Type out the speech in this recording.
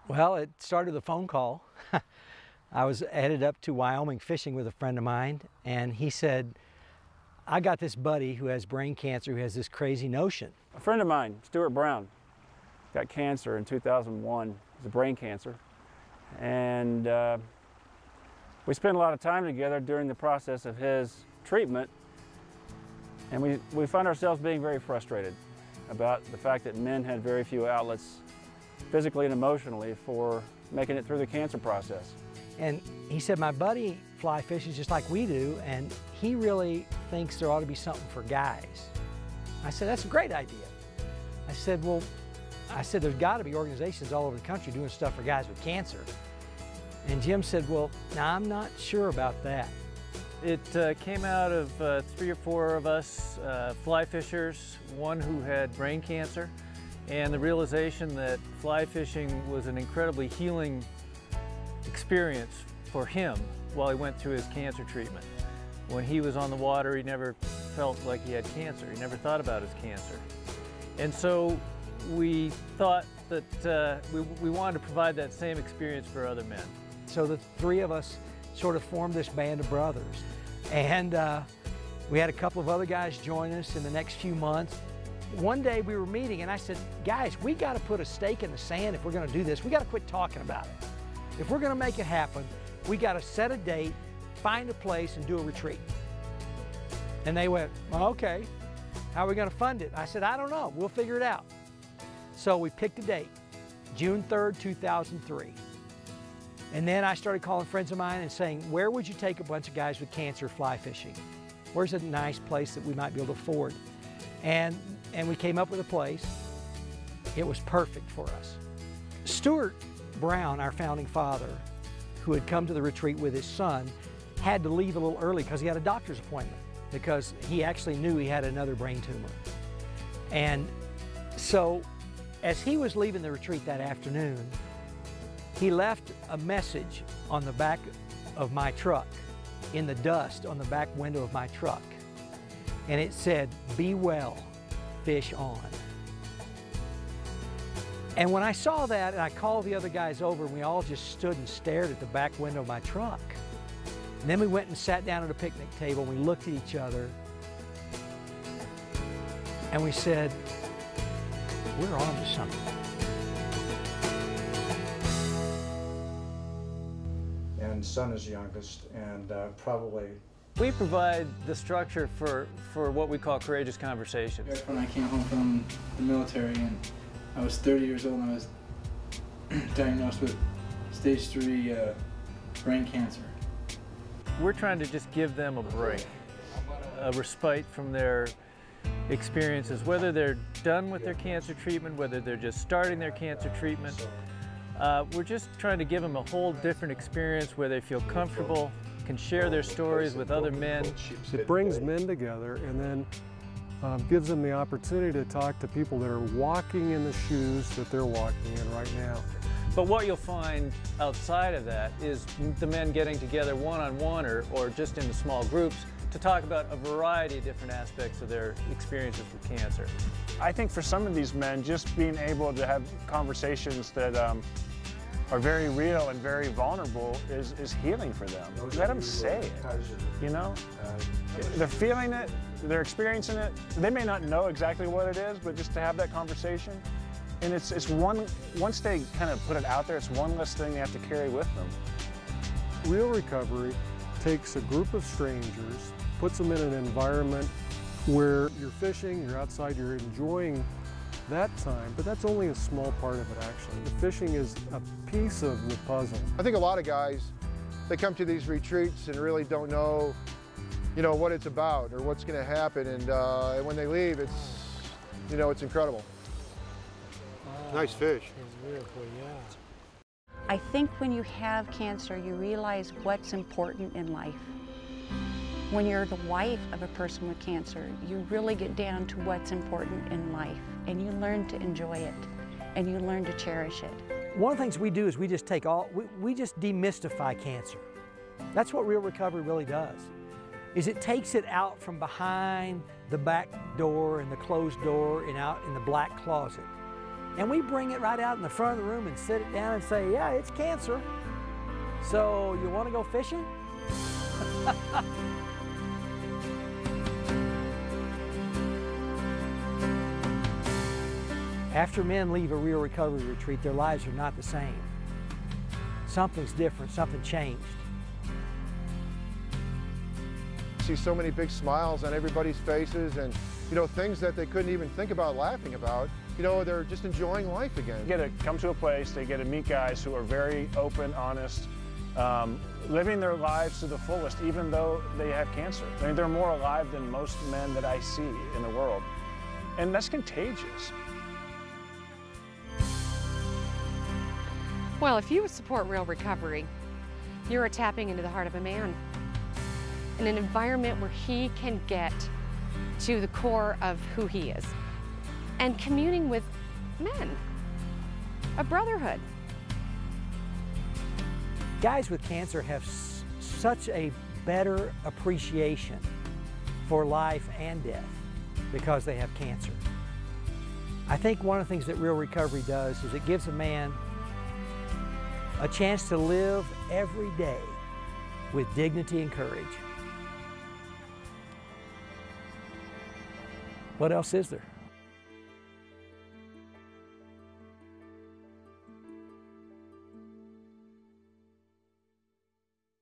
Well, it started with a phone call. I was headed up to Wyoming fishing with a friend of mine, and he said, I got this buddy who has brain cancer, who has this crazy notion. A friend of mine, Stuart Brown, got cancer in 2001. It was a brain cancer. And we spent a lot of time together during the process of his treatment. And we found ourselves being very frustrated about the fact that men had very few outlets, physically and emotionally, for making it through the cancer process. And he said, my buddy fly fishes just like we do, and he really thinks there ought to be something for guys. I said, that's a great idea. I said, there's got to be organizations all over the country doing stuff for guys with cancer. And Jim said, well, now I'm not sure about that. It came out of 3 or 4 of us fly fishers, one who had brain cancer, and the realization that fly fishing was an incredibly healing experience for him while he went through his cancer treatment. When he was on the water, he never felt like he had cancer. He never thought about his cancer. And so we thought that we wanted to provide that same experience for other men. So the 3 of us sort of formed this band of brothers. And we had a couple of other guys join us in the next few months. One day we were meeting and I said, guys, we got to put a stake in the sand if we're going to do this. We got to quit talking about it. If we're going to make it happen, we got to set a date, find a place, and do a retreat. And they went, well, okay, how are we going to fund it? I said, I don't know, we'll figure it out. So we picked a date, June 3rd, 2003. And then I started calling friends of mine and saying, where would you take a bunch of guys with cancer fly fishing? Where's a nice place that we might be able to afford? And we came up with a place. It was perfect for us. Stuart Brown, our founding father, who had come to the retreat with his son, had to leave a little early because he had a doctor's appointment, because he actually knew he had another brain tumor. And so as he was leaving the retreat that afternoon, he left a message on the back of my truck, in the dust on the back window of my truck. And it said, be well, fish on. And when I saw that, and I called the other guys over, and we all just stood and stared at the back window of my truck. And then we went and sat down at a picnic table, and we looked at each other, and we said, we're on to something. And son is youngest, and probably... We provide the structure for what we call courageous conversations. When I came home from the military, and I was 30 years old, and I was diagnosed with stage 3 brain cancer. We're trying to just give them a break, a respite from their experiences, whether they're done with their cancer treatment, whether they're just starting their cancer treatment. We're just trying to give them a whole different experience where they feel comfortable, can share their stories with other men. It brings men together and then gives them the opportunity to talk to people that are walking in the shoes that they're walking in right now. But what you'll find outside of that is the men getting together one-on-one or just in the small groups to talk about a variety of different aspects of their experiences with cancer. I think for some of these men, just being able to have conversations that are very real and very vulnerable is healing for them. Let them say it, you know? They're feeling it, they're experiencing it. They may not know exactly what it is, but just to have that conversation. And it's one, once they kind of put it out there, it's one less thing they have to carry with them. Real recovery takes a group of strangers, puts them in an environment where you're fishing, you're outside, you're enjoying that time, but that's only a small part of it actually. The fishing is a piece of the puzzle. I think a lot of guys, they come to these retreats and really don't know, you know, what it's about or what's going to happen, and when they leave, it's, you know, it's incredible. Nice fish. I think when you have cancer, you realize what's important in life. When you're the wife of a person with cancer, you really get down to what's important in life, and you learn to enjoy it, and you learn to cherish it. One of the things we do is we just we just demystify cancer. That's what real recovery really does, is it takes it out from behind the back door and the closed door and out in the black closet. And we bring it right out in the front of the room and sit it down and say, yeah, it's cancer. So you want to go fishing? After men leave a real recovery retreat, their lives are not the same. Something's different, something changed. See so many big smiles on everybody's faces, and things that they couldn't even think about laughing about. They're just enjoying life again. They get to come to a place, they get to meet guys who are very open, honest, living their lives to the fullest, even though they have cancer. I mean, they're more alive than most men that I see in the world. And that's contagious. Well, if you support real recovery, you're tapping into the heart of a man in an environment where he can get to the core of who he is and communing with men, a brotherhood. Guys with cancer have such a better appreciation for life and death because they have cancer. I think one of the things that real recovery does is it gives a man a chance to live every day with dignity and courage. What else is there?